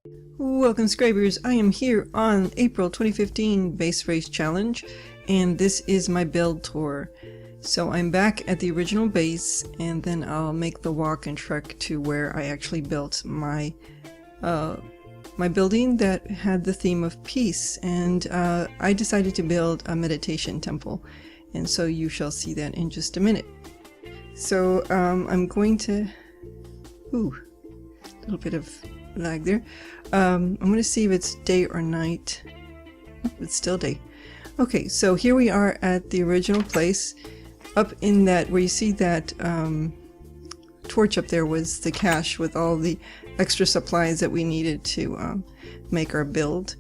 Welcome Scrapers, I am here on April 2015 Base Race Challenge, and this is my build tour. So I'm back at the original base, and then I'll make the walk and trek to where I actually built my my building that had the theme of peace, and I decided to build a meditation temple, and so you shall see that in just a minute. So I'm going to... Ooh, a little bit of lag there. I'm going to see if it's day or night. It's still day. Okay, so here we are at the original place. Up in that, where you see that torch up there, was the cache with all the extra supplies that we needed to make our build.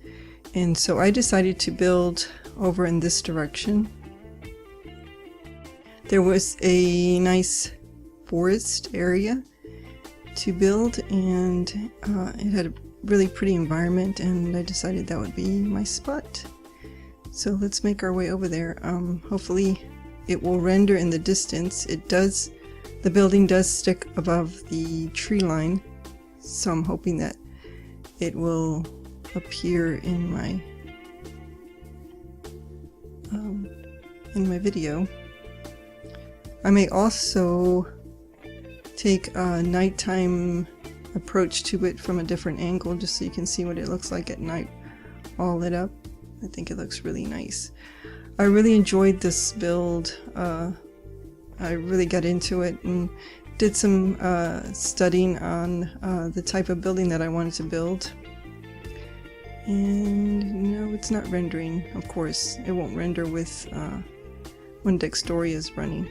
And so I decided to build over in this direction. There was a nice forest area to build, and it had a really pretty environment, and I decided that would be my spot. So let's make our way over there. Hopefully it will render in the distance. It does. The building does stick above the tree line, so I'm hoping that it will appear in my video. I may also take a nighttime approach to it from a different angle, just so you can see what it looks like at night, all lit up. I think it looks really nice. I really enjoyed this build. I really got into it and did some studying on the type of building that I wanted to build. And no, it's not rendering. Of course, it won't render with when Dextoria is running.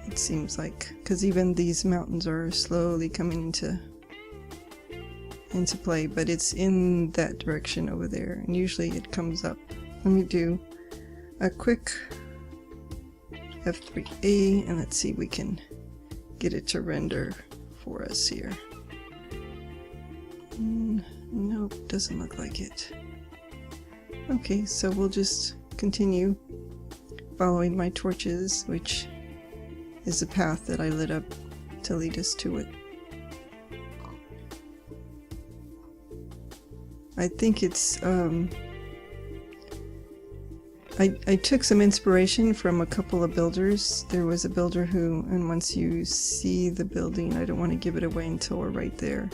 It seems like, because even these mountains are slowly coming into play, but it's in that direction over there, and usually it comes up. Let me do a quick F3A, and let's see if we can get it to render for us here. Nope, doesn't look like it. Okay, so we'll just continue following my torches, which is the path that I lit up to lead us to it. I think it's I took some inspiration from a couple of builders. There was a builder who, and once you see the building, I don't want to give it away until we're right there.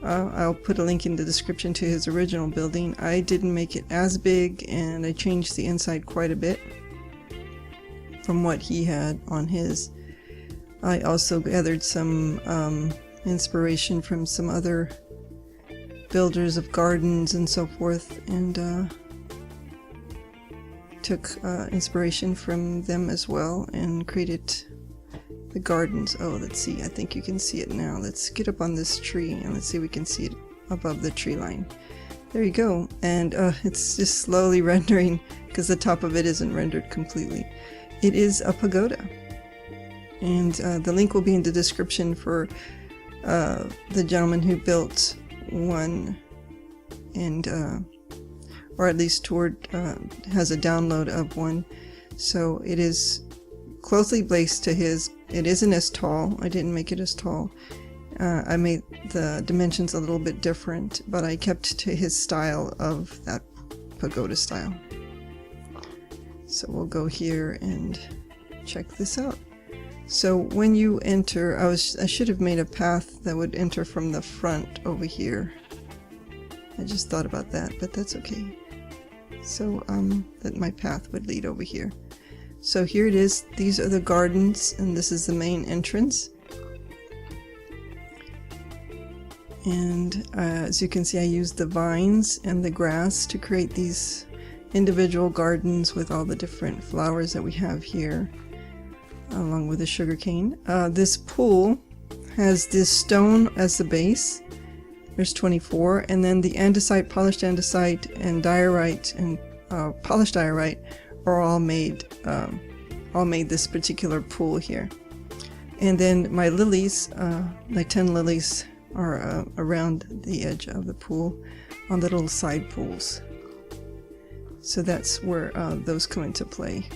I'll put a link in the description to his original building. I didn't make it as big, and I changed the inside quite a bit from what he had on his. I also gathered some inspiration from some other builders of gardens and so forth, and took inspiration from them as well and created the gardens. Oh, let's see, I think you can see it now. Let's get up on this tree and let's see if we can see it above the tree line. There you go. And it's just slowly rendering because the top of it isn't rendered completely. It is a pagoda, and the link will be in the description for the gentleman who built one, and or at least has a download of one. So it is closely placed to his. It isn't as tall. I didn't make it as tall. I made the dimensions a little bit different, but I kept to his style of that pagoda style. So we'll go here and check this out. So when you enter, I should have made a path that would enter from the front over here. I just thought about that, but that's okay. So that my path would lead over here. So here it is. These are the gardens, and this is the main entrance. And as you can see, I used the vines and the grass to create these individual gardens with all the different flowers that we have here, along with the sugar cane. This pool has this stone as the base. There's 24, and then the andesite, polished andesite, and diorite and polished diorite are all made this particular pool here. And then my lilies, my 10 lilies, are around the edge of the pool on the little side pools. So that's where those come into play.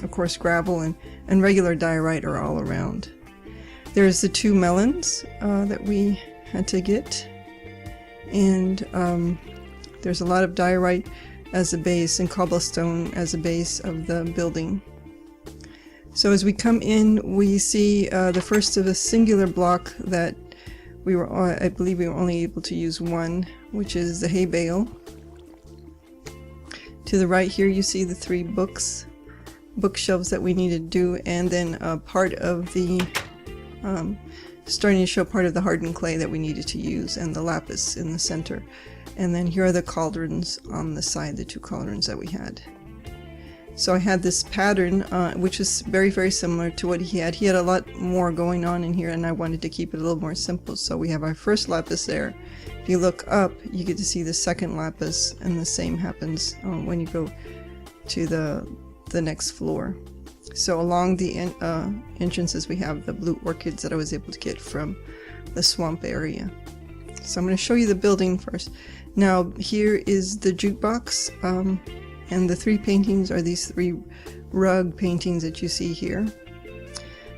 Of course, gravel and regular diorite are all around. There's the two melons that we had to get. And there's a lot of diorite as a base and cobblestone as a base of the building. So as we come in, we see the first of a singular block that we were, I believe we were only able to use one, which is the hay bale. To the right here you see the 3 bookshelves that we needed to do, and then part of the, starting to show part of the hardened clay that we needed to use, and the lapis in the center. And then here are the cauldrons on the side, the 2 cauldrons that we had. So I had this pattern, which is very, very similar to what he had. He had a lot more going on in here, and I wanted to keep it a little more simple. So we have our first lapis there. If you look up, you get to see the second lapis, and the same happens when you go to the next floor. So along the entrances, we have the blue orchids that I was able to get from the swamp area. So I'm going to show you the building first. Now here is the jukebox. And the 3 paintings are these 3 rug paintings that you see here.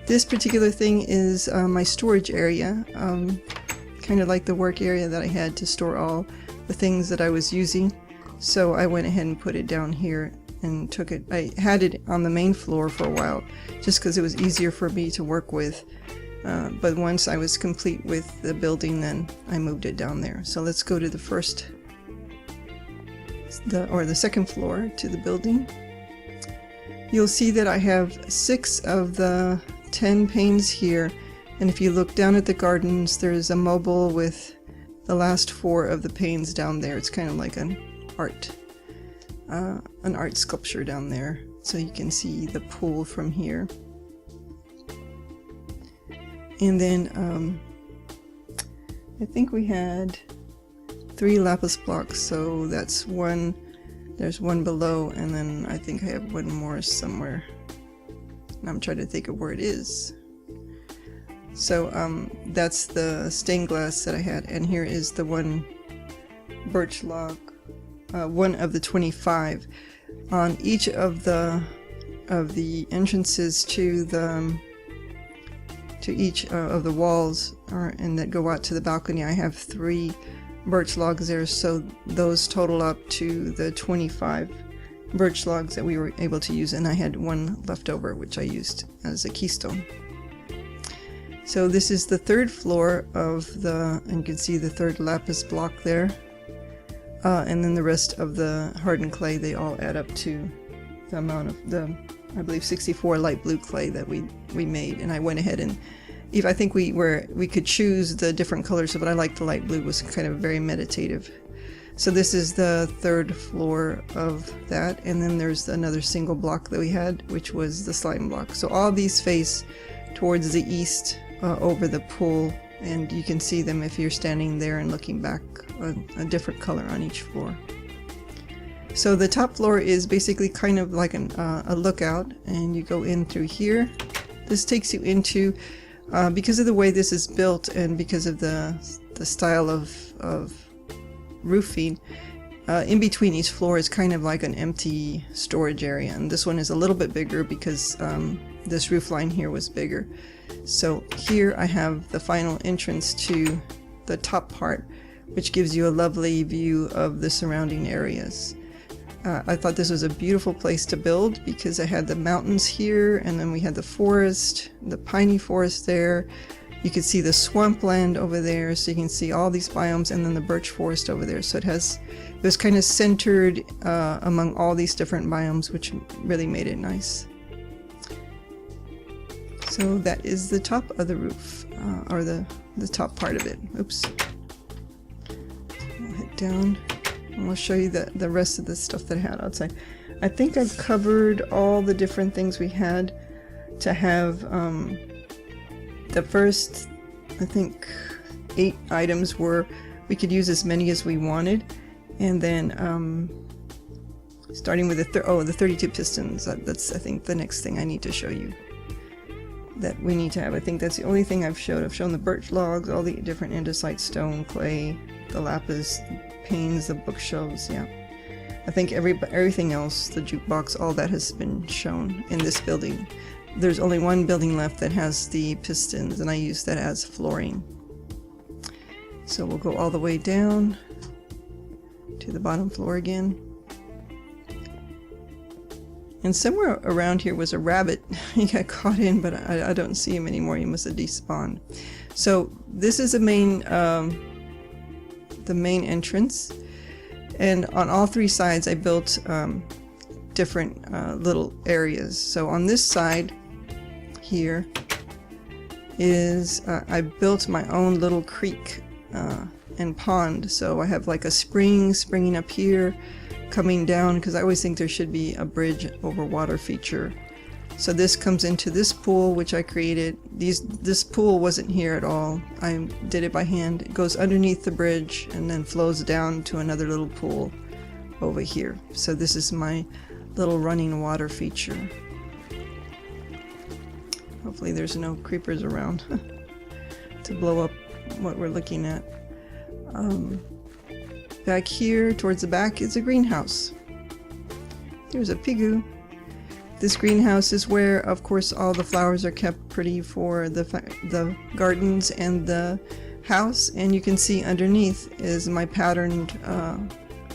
This particular thing is my storage area, kind of like the work area that I had to store all the things that I was using. So I went ahead and put it down here and took it. I had it on the main floor for a while just because it was easier for me to work with. But once I was complete with the building, then I moved it down there. So let's go to the the second floor to the building. You'll see that I have 6 of the 10 panes here, and if you look down at the gardens, there's a mobile with the last 4 of the panes down there. It's kind of like an art sculpture down there, so you can see the pool from here. And then I think we had 3 lapis blocks, so that's 1, there's 1 below, and then I think I have 1 more somewhere, and I'm trying to think of where it is. So that's the stained glass that I had, and here is the 1 birch log, 1 of the 25. On each of the entrances to each of the walls, and that go out to the balcony, I have 3 birch logs there, so those total up to the 25 birch logs that we were able to use, and I had 1 left over which I used as a keystone. So this is the 3rd floor of and you can see the 3rd lapis block there, and then the rest of the hardened clay, they all add up to the amount of I believe 64 light blue clay that we made. And I went ahead and I think we could choose the different colors, but I liked the light blue, was kind of very meditative. So this is the 3rd floor of that, and then there's another single block that we had, which was the slime block. So all these face towards the east, over the pool, and you can see them if you're standing there and looking back, a different color on each floor. So the top floor is basically kind of like a lookout, and you go in through here. This takes you into, because of the way this is built and because of the style of roofing, in between each floor is kind of like an empty storage area, and this one is a little bit bigger because this roof line here was bigger. So here I have the final entrance to the top part, which gives you a lovely view of the surrounding areas. I thought this was a beautiful place to build because I had the mountains here, and then we had the forest, the piney forest there. You could see the swampland over there, so you can see all these biomes, and then the birch forest over there. So it was kind of centered among all these different biomes, which really made it nice. So that is the top of the roof, or the top part of it. Oops. I'll head down. And we'll show you the rest of the stuff that I had outside. I think I've covered all the different things we had to have. The first, I think, 8 items were, we could use as many as we wanted. And then starting with the 32 pistons, that's I think the next thing I need to show you that we need to have. I think that's the only thing I've showed. I've shown the birch logs, all the different andesite stone, clay, the lapis, panes, the bookshelves, yeah. I think everything else, the jukebox, all that has been shown in this building. There's only one building left that has the pistons, and I use that as flooring. So we'll go all the way down to the bottom floor again. And somewhere around here was a rabbit. He got caught in, but I don't see him anymore. He must have despawned. So this is the main entrance. And on all three sides I built different little areas. So on this side here is I built my own little creek and pond. So I have like a springing up here, coming down, because I always think there should be a bridge over water feature. So this comes into this pool, which I created. This pool wasn't here at all. I did it by hand. It goes underneath the bridge and then flows down to another little pool over here. So this is my little running water feature. Hopefully there's no creepers around to blow up what we're looking at. Back here towards the back is a greenhouse. There's a pigu. This greenhouse is where, of course, all the flowers are kept pretty for the gardens and the house. And you can see underneath is my patterned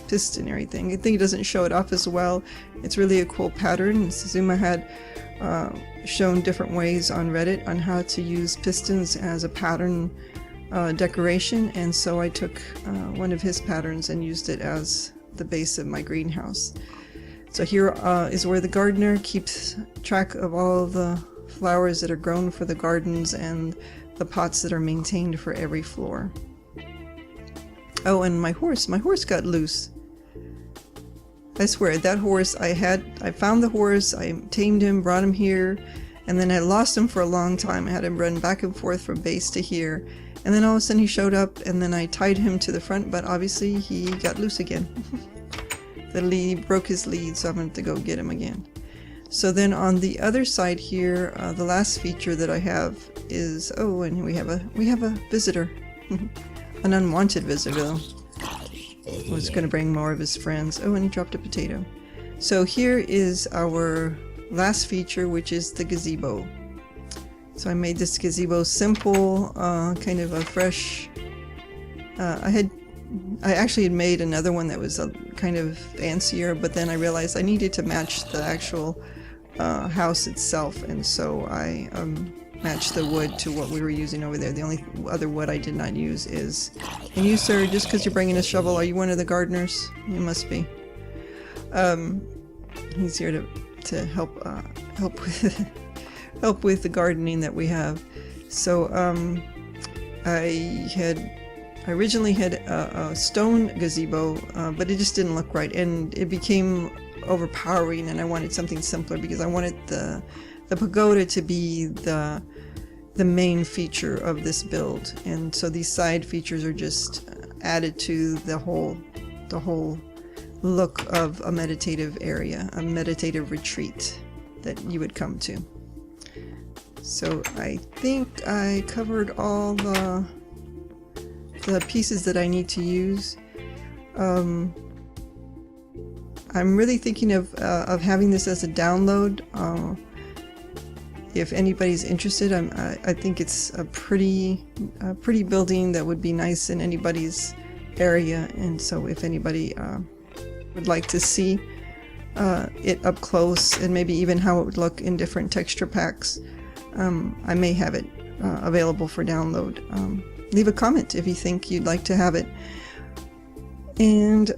piston and everything. I think it doesn't show it off as well. It's really a cool pattern. Xisuma had shown different ways on Reddit on how to use pistons as a pattern decoration, and so I took one of his patterns and used it as the base of my greenhouse. So here is where the gardener keeps track of all the flowers that are grown for the gardens and the pots that are maintained for every floor. Oh, and my horse got loose. I swear, that horse, I found the horse, I tamed him, brought him here, and then I lost him for a long time. I had him run back and forth from base to here. And then all of a sudden he showed up, and then I tied him to the front, but obviously he got loose again. The lead broke his lead, so I'm going to have to go get him again. So then on the other side here, the last feature that I have is, oh, and we have a visitor. An unwanted visitor though. Was going to bring more of his friends. Oh, and he dropped a potato. So here is our last feature, which is the gazebo. So I made this gazebo simple, kind of a fresh, I actually had made another one that was a kind of fancier, but then I realized I needed to match the actual house itself, and so I matched the wood to what we were using over there. The only other wood I did not use is, and you sir, just because you're bringing a shovel, are you one of the gardeners? You must be. He's here to help with the gardening that we have. So I originally had a stone gazebo, but it just didn't look right, and it became overpowering, and I wanted something simpler because I wanted the pagoda to be the main feature of this build, and so these side features are just added to the whole look of a meditative area, a meditative retreat that you would come to. So I think I covered all the pieces that I need to use. I'm really thinking of having this as a download. If anybody's interested, I think it's a pretty building that would be nice in anybody's area, and so if anybody would like to see it up close and maybe even how it would look in different texture packs, I may have it available for download. Leave a comment if you think you'd like to have it. And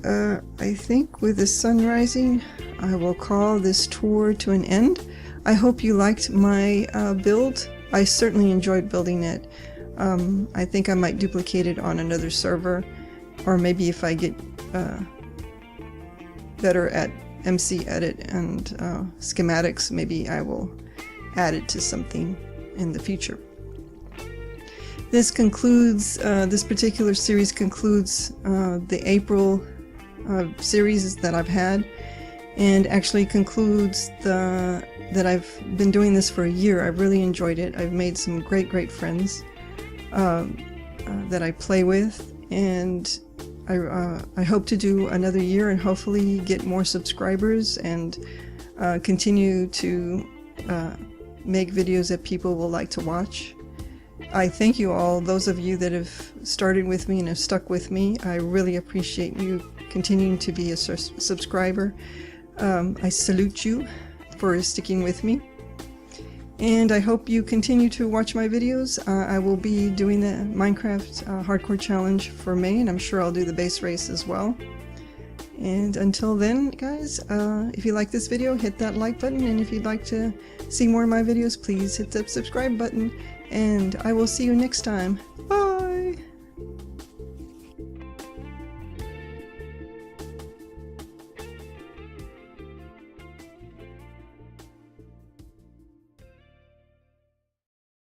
I think with the sun rising, I will call this tour to an end. I hope you liked my build. I certainly enjoyed building it. I think I might duplicate it on another server, or maybe if I get better at MC edit and schematics, maybe I will add it to something in the future. This concludes, this particular series concludes the April series that I've had, and actually concludes that I've been doing this for a year. I've really enjoyed it. I've made some great friends that I play with, and I hope to do another year and hopefully get more subscribers and continue to make videos that people will like to watch. I thank you all, those of you that have started with me and have stuck with me. I really appreciate you continuing to be a subscriber. I salute you for sticking with me. And I hope you continue to watch my videos. I will be doing the Minecraft Hardcore Challenge for May, and I'm sure I'll do the base race as well. And until then, guys, if you like this video, hit that like button, and if you'd like to see more of my videos, please hit the subscribe button, and I will see you next time.